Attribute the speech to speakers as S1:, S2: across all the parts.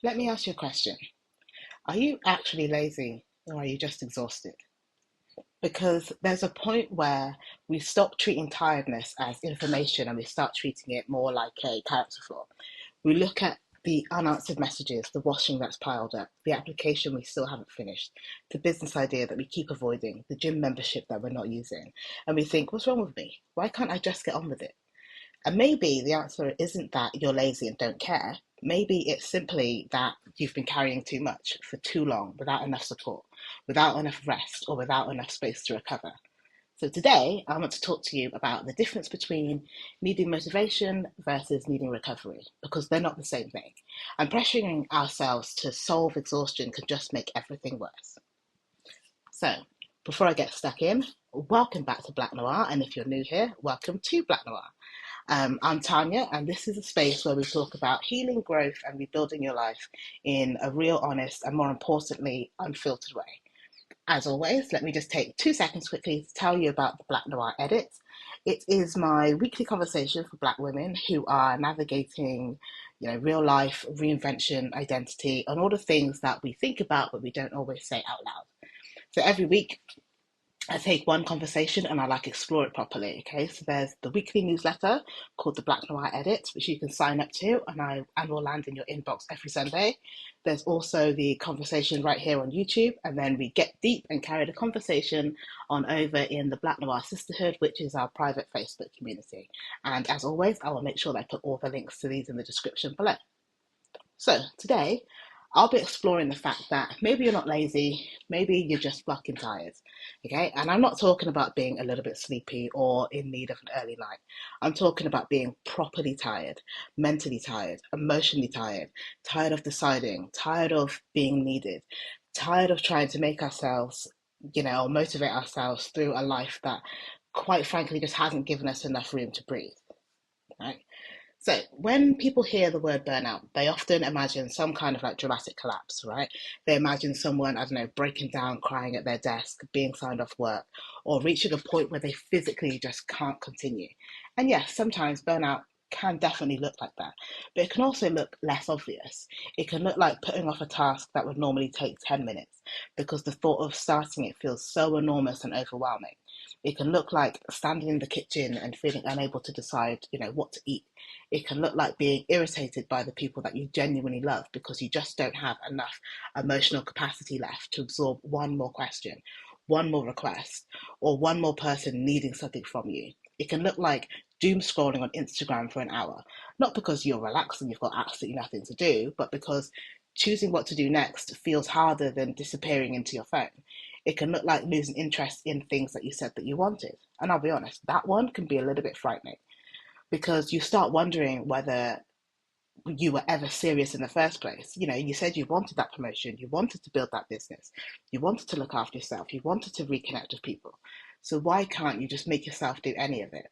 S1: Let me ask you a question. Are you actually lazy or are you just exhausted? Because there's a point where we stop treating tiredness as information and we start treating it more like a character flaw. We look at the unanswered messages, the washing that's piled up, the application we still haven't finished, the business idea that we keep avoiding, the gym membership that we're not using, and we think, what's wrong with me? Why can't I just get on with it? And maybe the answer isn't that you're lazy and don't care. Maybe it's simply that you've been carrying too much for too long without enough support, without enough rest, or without enough space to recover. So today, I want to talk to you about the difference between needing motivation versus needing recovery, because they're not the same thing. And pressuring ourselves to solve exhaustion can just make everything worse. So, before I get stuck in, welcome back to Blaque Noire. And if you're new here, welcome to Blaque Noire. I'm Tanya, and this is a space where we talk about healing, growth, and rebuilding your life in a real, honest, and more importantly, unfiltered way. As always, let me just take 2 seconds quickly to tell you about the Blaque Noire Edit. It is my weekly conversation for Black women who are navigating, real life, reinvention, identity, and all the things that we think about but we don't always say out loud. So every week, I take one conversation and I explore it properly. Okay, so there's the weekly newsletter called the Blaque Noire Edit, which you can sign up to, and will land in your inbox every Sunday. There's also the conversation right here on YouTube, and then we get deep and carry the conversation on over in the Blaque Noire Sisterhood, which is our private Facebook community. And as always, I will make sure that I put all the links to these in the description below. So today, I'll be exploring the fact that maybe you're not lazy, maybe you're just fucking tired. Okay, and I'm not talking about being a little bit sleepy or in need of an early night. I'm talking about being properly tired, mentally tired, emotionally tired, tired of deciding, tired of being needed, tired of trying to make ourselves, motivate ourselves through a life that, quite frankly, just hasn't given us enough room to breathe. Right? So when people hear the word burnout, they often imagine some kind of dramatic collapse, right? They imagine someone, I don't know, breaking down, crying at their desk, being signed off work, or reaching a point where they physically just can't continue. And yes, sometimes burnout can definitely look like that, but it can also look less obvious. It can look like putting off a task that would normally take 10 minutes because the thought of starting it feels so enormous and overwhelming. It can look like standing in the kitchen and feeling unable to decide, what to eat. It can look like being irritated by the people that you genuinely love because you just don't have enough emotional capacity left to absorb one more question, one more request, or one more person needing something from you. It can look like doom scrolling on Instagram for an hour, not because you're relaxed and you've got absolutely nothing to do, but because choosing what to do next feels harder than disappearing into your phone. It can look like losing interest in things that you said that you wanted. And I'll be honest, that one can be a little bit frightening because you start wondering whether you were ever serious in the first place. You said you wanted that promotion, you wanted to build that business, you wanted to look after yourself, you wanted to reconnect with people. So why can't you just make yourself do any of it?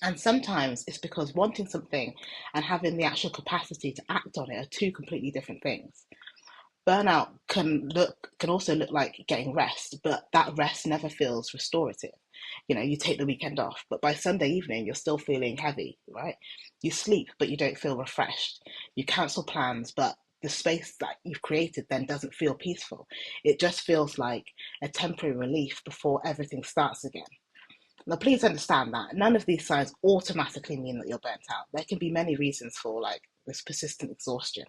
S1: And sometimes it's because wanting something and having the actual capacity to act on it are two completely different things. Burnout can also look like getting rest, but that rest never feels restorative. You take the weekend off, but by Sunday evening you're still feeling heavy, right? You sleep, but you don't feel refreshed. You cancel plans, but the space that you've created then doesn't feel peaceful. It just feels like a temporary relief before everything starts again. Now, please understand that none of these signs automatically mean that you're burnt out. There can be many reasons for this persistent exhaustion.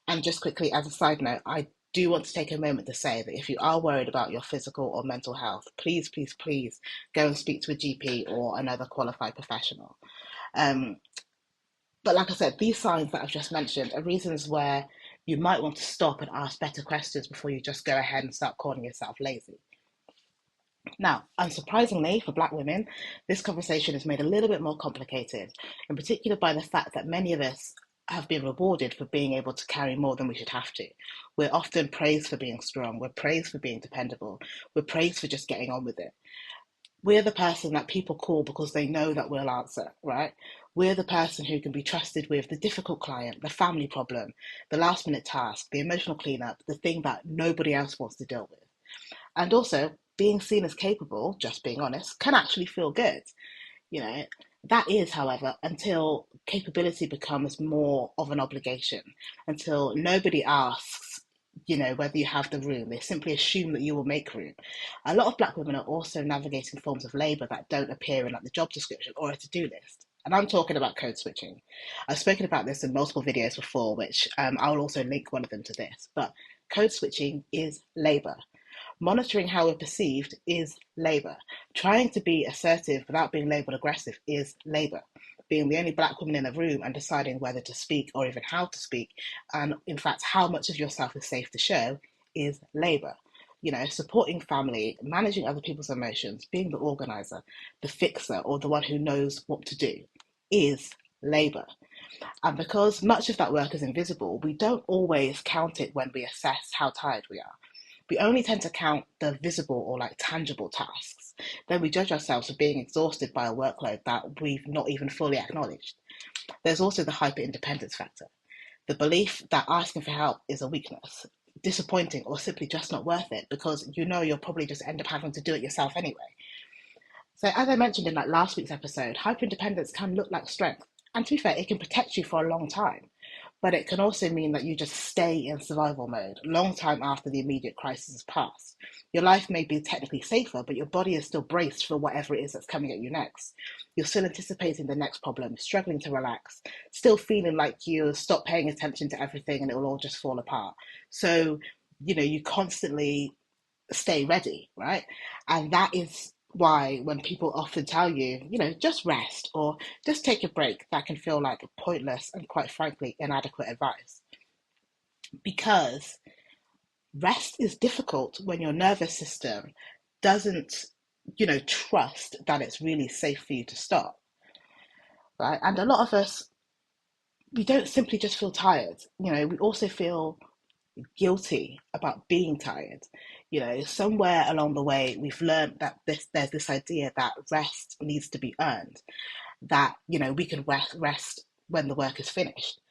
S1: And just quickly, as a side note, I do want to take a moment to say that if you are worried about your physical or mental health, please, please, please go and speak to a GP or another qualified professional. Um, but like I said, these signs that I've just mentioned are reasons where you might want to stop and ask better questions before you just go ahead and start calling yourself lazy. Now, unsurprisingly for Black women, this conversation is made a little bit more complicated, in particular by the fact that many of us have been rewarded for being able to carry more than we should have to. We're often praised for being strong, we're praised for being dependable, we're praised for just getting on with it. We're the person that people call because they know that we'll answer, right? We're the person who can be trusted with the difficult client, the family problem, the last minute task, the emotional cleanup, the thing that nobody else wants to deal with. And also, being seen as capable, just being honest, can actually feel good. You know, that is, however, until capability becomes more of an obligation, until nobody asks, whether you have the room. They simply assume that you will make room. A lot of Black women are also navigating forms of labour that don't appear in like the job description or a to-do list. And I'm talking about code switching. I've spoken about this in multiple videos before, which I will also link one of them to this. But code switching is labour. Monitoring how we're perceived is labour. Trying to be assertive without being labelled aggressive is labour. Being the only Black woman in a room and deciding whether to speak or even how to speak, and in fact, how much of yourself is safe to show, is labour. Supporting family, managing other people's emotions, being the organiser, the fixer, or the one who knows what to do is labour. And because much of that work is invisible, we don't always count it when we assess how tired we are. We only tend to count the visible or like tangible tasks. Then we judge ourselves for being exhausted by a workload that we've not even fully acknowledged. There's also the hyper independence factor, the belief that asking for help is a weakness, disappointing, or simply just not worth it because you'll probably just end up having to do it yourself anyway. So, as I mentioned in like last week's episode, hyperindependence can look like strength. And to be fair, it can protect you for a long time. But it can also mean that you just stay in survival mode a long time after the immediate crisis has passed. Your life may be technically safer, but your body is still braced for whatever it is that's coming at you next. You're still anticipating the next problem, struggling to relax, still feeling like you stop paying attention to everything and it will all just fall apart. So, you constantly stay ready, right? And that is why when people often tell you, just rest or just take a break, that can feel like pointless and quite frankly inadequate advice. Because rest is difficult when your nervous system doesn't, trust that it's really safe for you to stop, right? And a lot of us, we don't simply just feel tired, we also feel guilty about being tired. Somewhere along the way, we've learned that there's this idea that rest needs to be earned, that, we can rest when the work is finished,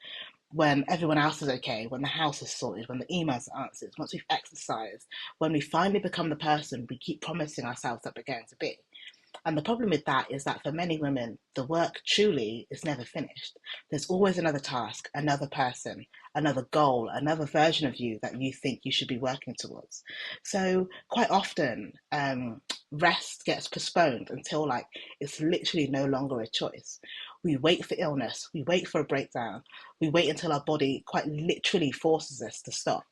S1: when everyone else is okay, when the house is sorted, when the emails are answered, once we've exercised, when we finally become the person we keep promising ourselves that we're going to be. And the problem with that is that for many women, the work truly is never finished. There's always another task, another person, another goal, another version of you that you think you should be working towards. So quite often, rest gets postponed until like it's literally no longer a choice. We wait for illness, we wait for a breakdown, we wait until our body quite literally forces us to stop.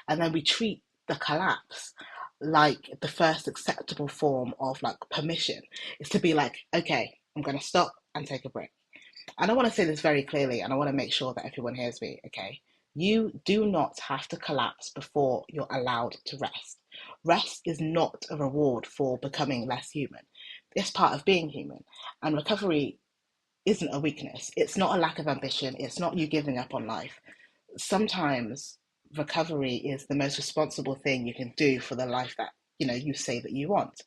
S1: And then we treat the collapse like the first acceptable form of like permission is to be like, okay, I'm going to stop and take a break. And I want to say this very clearly, and I want to make sure that everyone hears me, okay? You do not have to collapse before you're allowed to rest. Rest is not a reward for becoming less human. It's part of being human. And recovery isn't a weakness. It's not a lack of ambition. It's not you giving up on life. Sometimes recovery is the most responsible thing you can do for the life that you say that you want.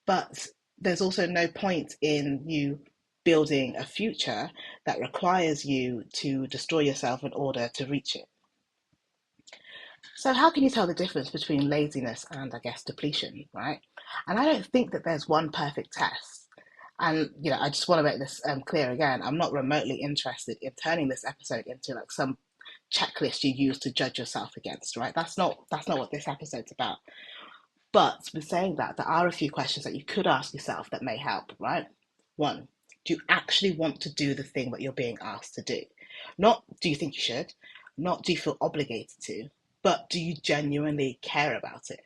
S1: But there's also no point in you building a future that requires you to destroy yourself in order to reach it. So how can you tell the difference between laziness and, I guess, depletion, right? And I don't think that there's one perfect test. And I just want to make this clear again. I'm not remotely interested in turning this episode into like some checklist you use to judge yourself against, right? That's not what this episode's about. But with saying that, there are a few questions that you could ask yourself that may help, right? One, do you actually want to do the thing that you're being asked to do? Not do you think you should, not do you feel obligated to, but do you genuinely care about it?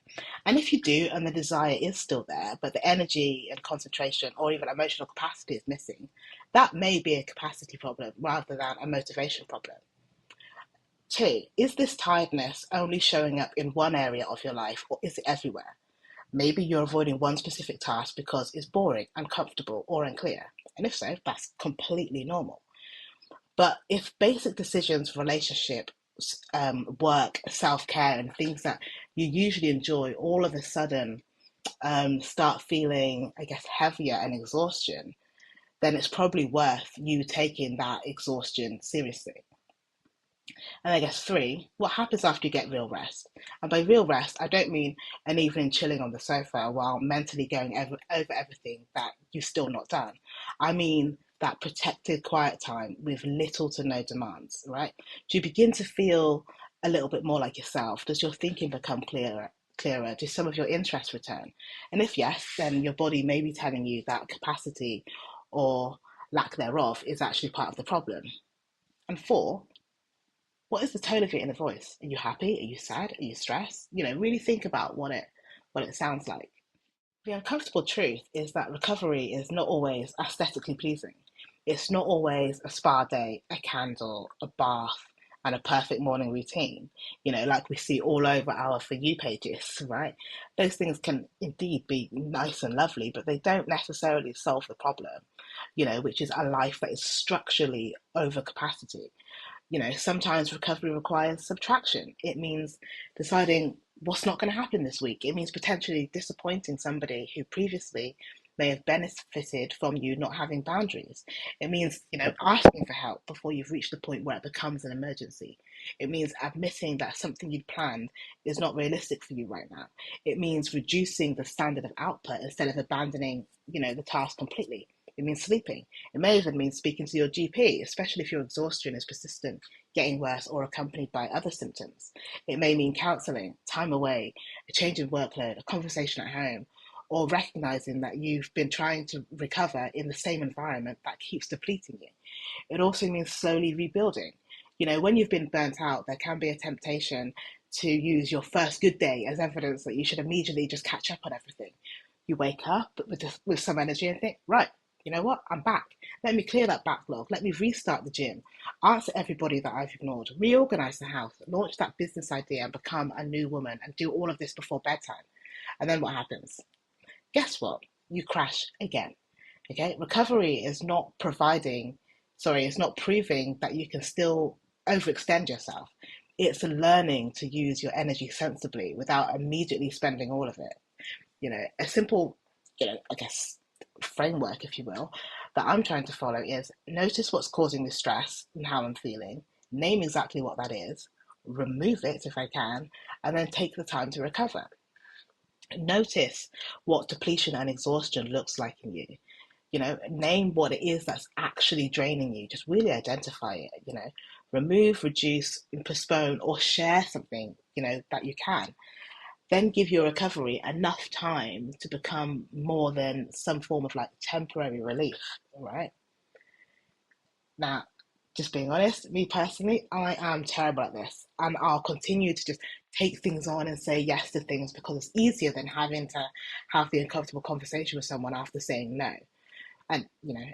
S1: And if you do, and the desire is still there, but the energy and concentration or even emotional capacity is missing, that may be a capacity problem rather than a motivation problem. Two, is this tiredness only showing up in one area of your life or is it everywhere? Maybe you're avoiding one specific task because it's boring, uncomfortable, or unclear. And if so, that's completely normal. But if basic decisions, relationship, work, self-care, and things that you usually enjoy all of a sudden start feeling, I guess, heavier and exhaustion, then it's probably worth you taking that exhaustion seriously. And I guess three, what happens after you get real rest? And by real rest, I don't mean an evening chilling on the sofa while mentally going over everything that you've still not done. I mean that protected quiet time with little to no demands, right? Do you begin to feel a little bit more like yourself? Does your thinking become clearer? Clearer? Do some of your interests return? And if yes, then your body may be telling you that capacity or lack thereof is actually part of the problem. And four, what is the tone of your inner voice? Are you happy? Are you sad? Are you stressed? Really think about what it sounds like. The uncomfortable truth is that recovery is not always aesthetically pleasing. It's not always a spa day, a candle, a bath, and a perfect morning routine, like we see all over our For You pages, right? Those things can indeed be nice and lovely, but they don't necessarily solve the problem, which is a life that is structurally over capacity. Sometimes recovery requires subtraction. It means deciding what's not going to happen this week. It means potentially disappointing somebody who previously may have benefited from you not having boundaries. It means, asking for help before you've reached the point where it becomes an emergency. It means admitting that something you'd planned is not realistic for you right now. It means reducing the standard of output instead of abandoning, the task completely. It means sleeping. It may even mean speaking to your GP, especially if your exhaustion is persistent, getting worse, or accompanied by other symptoms. It may mean counselling, time away, a change in workload, a conversation at home, or recognizing that you've been trying to recover in the same environment that keeps depleting you. It also means slowly rebuilding. When you've been burnt out, there can be a temptation to use your first good day as evidence that you should immediately just catch up on everything. You wake up with some energy and think, right, you know what? I'm back. Let me clear that backlog. Let me restart the gym. Answer everybody that I've ignored. Reorganize the house. Launch that business idea and become a new woman and do all of this before bedtime. And then what happens? Guess what? You crash again. Okay? Recovery is not it's not proving that you can still overextend yourself. It's learning to use your energy sensibly without immediately spending all of it. A simple, I guess, framework, if you will, that I'm trying to follow is notice what's causing the stress and how I'm feeling, name exactly what that is, remove it if I can, and then take the time to recover. Notice what depletion and exhaustion looks like in you. Name what it is that's actually draining you. Just really identify it, remove, reduce, postpone, or share something, that you can. Then give your recovery enough time to become more than some form of like temporary relief, right? Now, just being honest, me personally, I am terrible at this. And I'll continue to just take things on and say yes to things because it's easier than having to have the uncomfortable conversation with someone after saying no. And,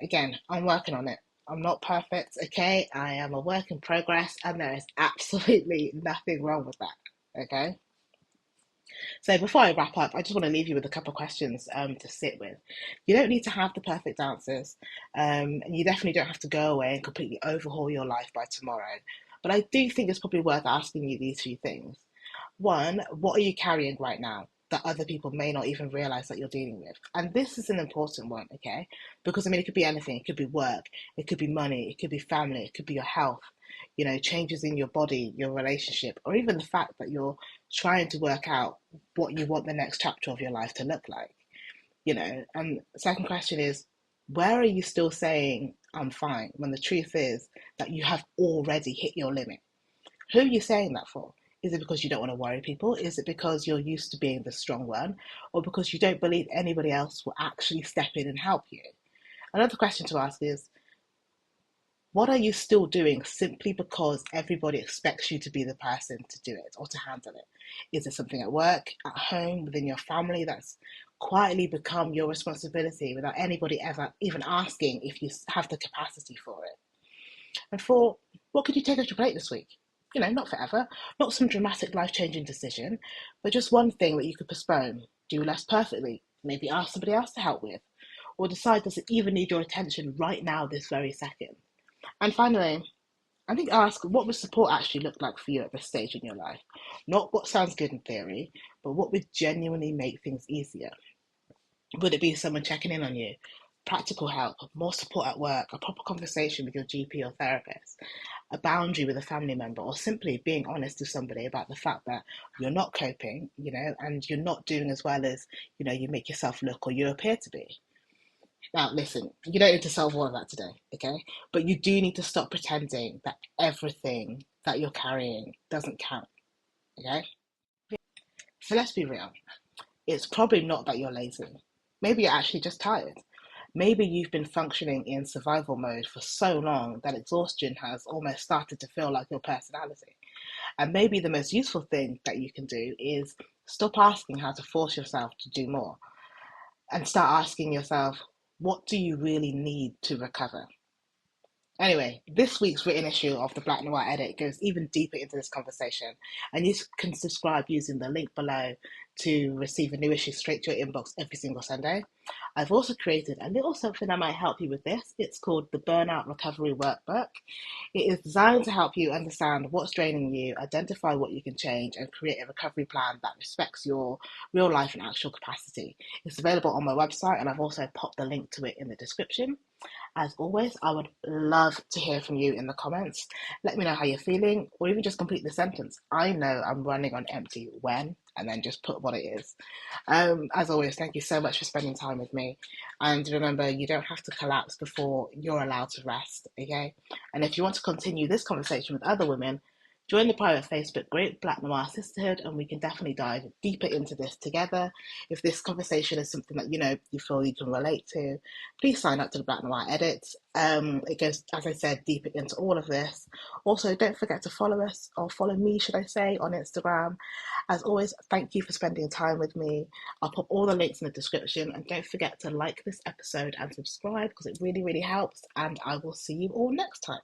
S1: again, I'm working on it. I'm not perfect, okay? I am a work in progress, and there is absolutely nothing wrong with that, okay? So before I wrap up, I just want to leave you with a couple of questions to sit with. You don't need to have the perfect answers, and you definitely don't have to go away and completely overhaul your life by tomorrow. But I do think it's probably worth asking you these few things. One, what are you carrying right now that other people may not even realize that you're dealing with? And this is an important one, okay? Because I mean, it could be anything. It could be work, it could be money, it could be family, it could be your health, changes in your body, your relationship, or even the fact that you're trying to work out what you want the next chapter of your life to look like, And the second question is, where are you still saying I'm fine when the truth is that you have already hit your limit? Who are you saying that for? Is it because you don't want to worry people? Is it because you're used to being the strong one? Or because you don't believe anybody else will actually step in and help you? Another question to ask is, what are you still doing simply because everybody expects you to be the person to do it or to handle it? Is it something at work, at home, within your family that's quietly become your responsibility without anybody ever even asking if you have the capacity for it? And four, what could you take off your plate this week? Not forever, not some dramatic life changing decision, but just one thing that you could postpone, do less perfectly, maybe ask somebody else to help with, or decide does it even need your attention right now, this very second. And finally, I think ask what would support actually look like for you at this stage in your life? Not what sounds good in theory, but what would genuinely make things easier? Would it be someone checking in on you? Practical help, more support at work, a proper conversation with your GP or therapist? a boundary with a family member, or simply being honest to somebody about the fact that you're not coping, and you're not doing as well as, you make yourself look or you appear to be. Now, listen, you don't need to solve all of that today, okay? But you do need to stop pretending that everything that you're carrying doesn't count, okay? So let's be real. It's probably not that you're lazy. Maybe you're actually just tired. Maybe you've been functioning in survival mode for so long that exhaustion has almost started to feel like your personality. And maybe the most useful thing that you can do is stop asking how to force yourself to do more and start asking yourself, what do you really need to recover? Anyway, this week's written issue of the Blaque Noire edit goes even deeper into this conversation, and you can subscribe using the link below to receive a new issue straight to your inbox every single Sunday. I've also created a little something that might help you with this. It's called the Burnout Recovery Workbook. It is designed to help you understand what's draining you, identify what you can change, and create a recovery plan that respects your real life and actual capacity. It's available on my website, and I've also popped the link to it in the description. As always, I would love to hear from you in the comments. Let me know how you're feeling, or even just complete the sentence. I know I'm running on empty when, and then just put what it is. As always, thank you so much for spending time with me. And remember, you don't have to collapse before you're allowed to rest, okay? And if you want to continue this conversation with other women, join the private Facebook group, Blaque Noire Sisterhood, and we can definitely dive deeper into this together. If this conversation is something that you feel you can relate to, please sign up to the Blaque Noire edits. It goes, as I said, deeper into all of this. Also, don't forget to follow us, or follow me, should I say, on Instagram. As always, thank you for spending time with me. I'll pop all the links in the description, and don't forget to like this episode and subscribe because it really, really helps. And I will see you all next time.